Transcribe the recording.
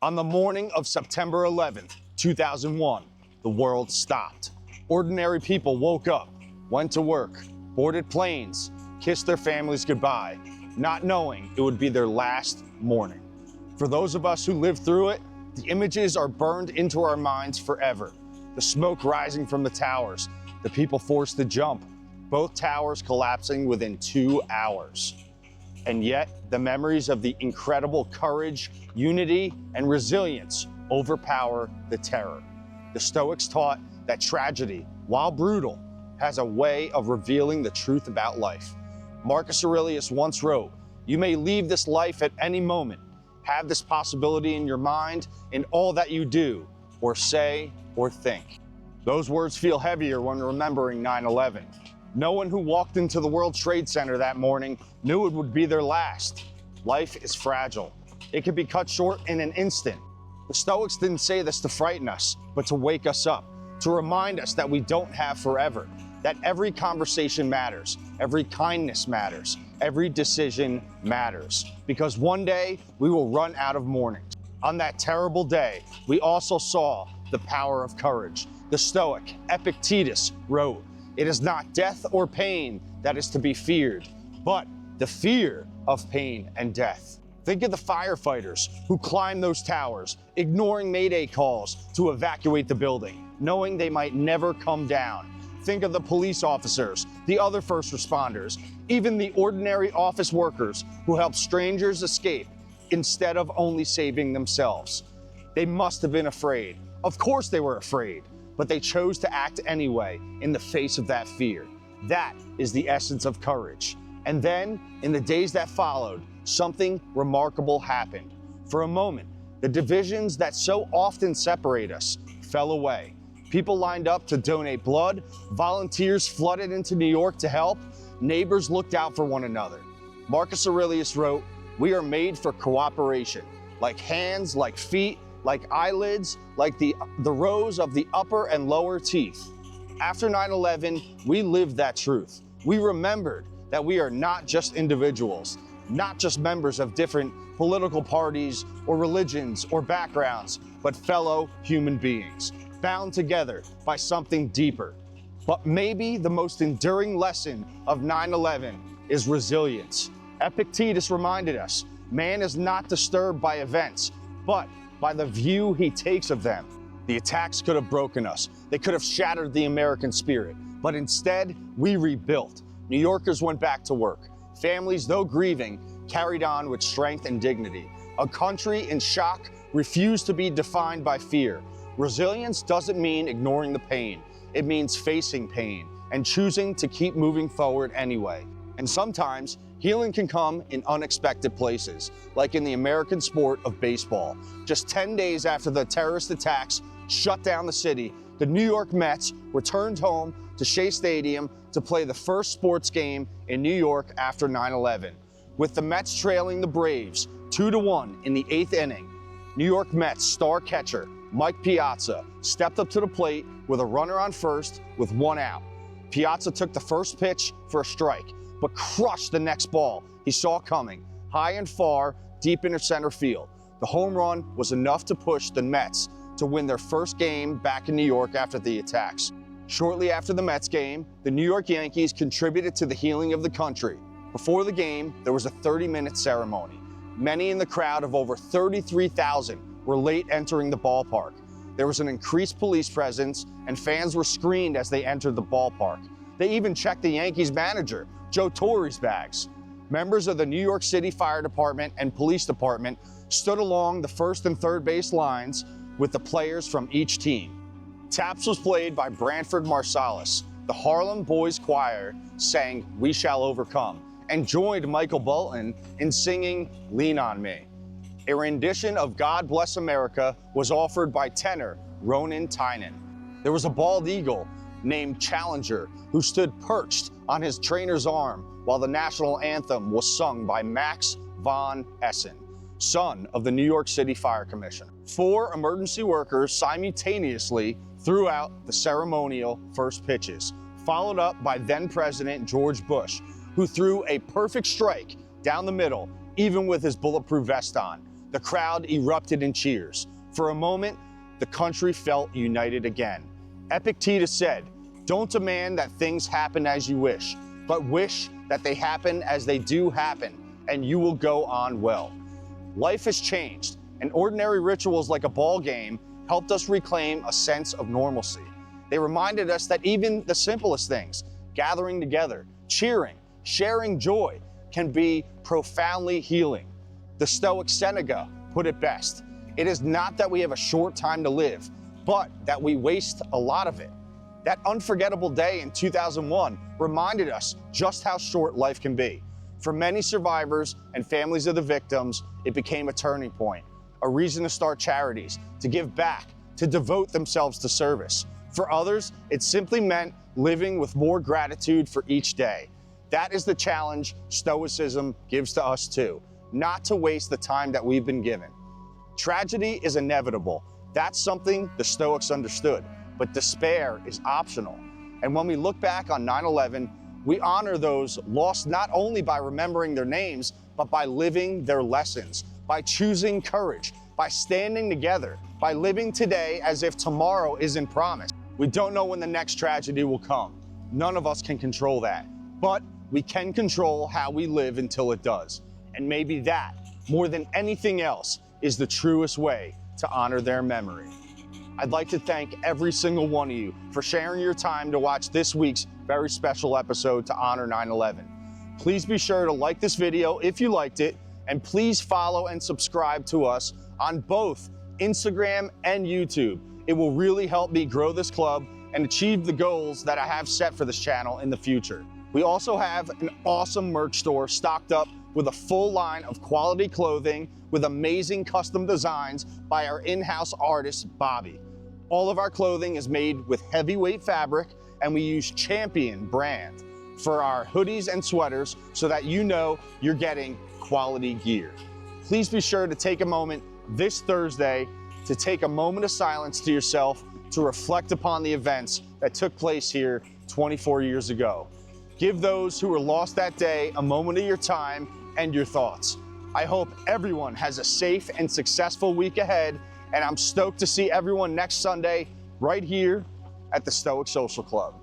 On the morning of September 11th, 2001, the world stopped. Ordinary people woke up, went to work, boarded planes, kissed their families goodbye, not knowing it would be their last morning. For those of us who lived through it, the images are burned into our minds forever. The smoke rising from the towers, the people forced to jump, both towers collapsing within 2 hours. And yet, the memories of the incredible courage, unity, and resilience overpower the terror. The Stoics taught that tragedy, while brutal, has a way of revealing the truth about life. Marcus Aurelius once wrote, "You may leave this life at any moment. Have this possibility in your mind in all that you do, or say, or think." Those words feel heavier when remembering 9/11. No one who walked into the World Trade Center that morning knew it would be their last. Life is fragile. It can be cut short in an instant. The Stoics didn't say this to frighten us, but to wake us up, to remind us that we don't have forever, that every conversation matters, every kindness matters, every decision matters, because one day we will run out of mornings. On that terrible day, we also saw the power of courage. The Stoic Ep.7 wrote, "It is not death or pain that is to be feared, but the fear of pain and death." Think of the firefighters who climbed those towers, ignoring mayday calls to evacuate the building, knowing they might never come down. Think of the police officers, the other first responders, even the ordinary office workers who helped strangers escape instead of only saving themselves. They must have been afraid. Of course they were afraid, but they chose to act anyway in the face of that fear. That is the essence of courage. And then, in the days that followed, something remarkable happened. For a moment, the divisions that so often separate us fell away. People lined up to donate blood, volunteers flooded into New York to help, neighbors looked out for one another. Marcus Aurelius wrote, "We are made for cooperation, like hands, like feet, like eyelids, like the rows of the upper and lower teeth." After 9/11, we lived that truth. We remembered that we are not just individuals, not just members of different political parties or religions or backgrounds, but fellow human beings, bound together by something deeper. But maybe the most enduring lesson of 9/11 is resilience. Epictetus reminded us, man is not disturbed by events, but by the view he takes of them. The attacks could have broken us. They could have shattered the American spirit. But instead, we rebuilt. New Yorkers went back to work. Families, though grieving, carried on with strength and dignity. A country in shock refused to be defined by fear. Resilience doesn't mean ignoring the pain. It means facing pain and choosing to keep moving forward anyway. And sometimes, healing can come in unexpected places, like in the American sport of baseball. Just 10 days after the terrorist attacks shut down the city, the New York Mets returned home to Shea Stadium to play the first sports game in New York after 9/11. With the Mets trailing the Braves 2-1 in the 8th inning, New York Mets star catcher Mike Piazza stepped up to the plate with a runner on first with 1 out. Piazza took the first pitch for a strike, but crushed the next ball he saw coming, high and far, deep into center field. The home run was enough to push the Mets to win their first game back in New York after the attacks. Shortly after the Mets game, the New York Yankees contributed to the healing of the country. Before the game, there was a 30-minute ceremony. Many in the crowd of over 33,000 were late entering the ballpark. There was an increased police presence, and fans were screened as they entered the ballpark. They even checked the Yankees manager, Joe Torre's bags. Members of the New York City Fire Department and Police Department stood along the first and third base lines with the players from each team. Taps was played by Branford Marsalis. The Harlem Boys Choir sang "We Shall Overcome" and joined Michael Bolton in singing "Lean on Me." A rendition of "God Bless America" was offered by tenor Ronan Tynan. There was a bald eagle named Challenger who stood perched on his trainer's arm while the national anthem was sung by Max von Essen, son of the New York City Fire Commissioner. 4 emergency workers simultaneously threw out the ceremonial first pitches, followed up by then-President George Bush, who threw a perfect strike down the middle, even with his bulletproof vest on. The crowd erupted in cheers. For a moment, the country felt united again. Epictetus said, "Don't demand that things happen as you wish, but wish that they happen as they do happen, and you will go on well." Life has changed, and ordinary rituals like a ball game helped us reclaim a sense of normalcy. They reminded us that even the simplest things, gathering together, cheering, sharing joy, can be profoundly healing. The Stoic Seneca put it best. It is not that we have a short time to live, but that we waste a lot of it. That unforgettable day in 2001 reminded us just how short life can be. For many survivors and families of the victims, it became a turning point, a reason to start charities, to give back, to devote themselves to service. For others, it simply meant living with more gratitude for each day. That is the challenge Stoicism gives to us too, not to waste the time that we've been given. Tragedy is inevitable. That's something the Stoics understood, but despair is optional. And when we look back on 9/11, we honor those lost not only by remembering their names, but by living their lessons, by choosing courage, by standing together, by living today as if tomorrow isn't promised. We don't know when the next tragedy will come. None of us can control that, but we can control how we live until it does. And maybe that, more than anything else, is the truest way to honor their memory. I'd like to thank every single one of you for sharing your time to watch this week's very special episode to honor 9/11. Please be sure to like this video if you liked it, and please follow and subscribe to us on both Instagram and YouTube. It will really help me grow this club and achieve the goals that I have set for this channel in the future. We also have an awesome merch store stocked up with a full line of quality clothing with amazing custom designs by our in-house artist, Bobby. All of our clothing is made with heavyweight fabric, and we use Champion brand for our hoodies and sweaters so that you know you're getting quality gear. Please be sure to take a moment this Thursday to take a moment of silence to yourself to reflect upon the events that took place here 24 years ago. Give those who were lost that day a moment of your time and your thoughts. I hope everyone has a safe and successful week ahead, and I'm stoked to see everyone next Sunday right here at the Stoic Social Club.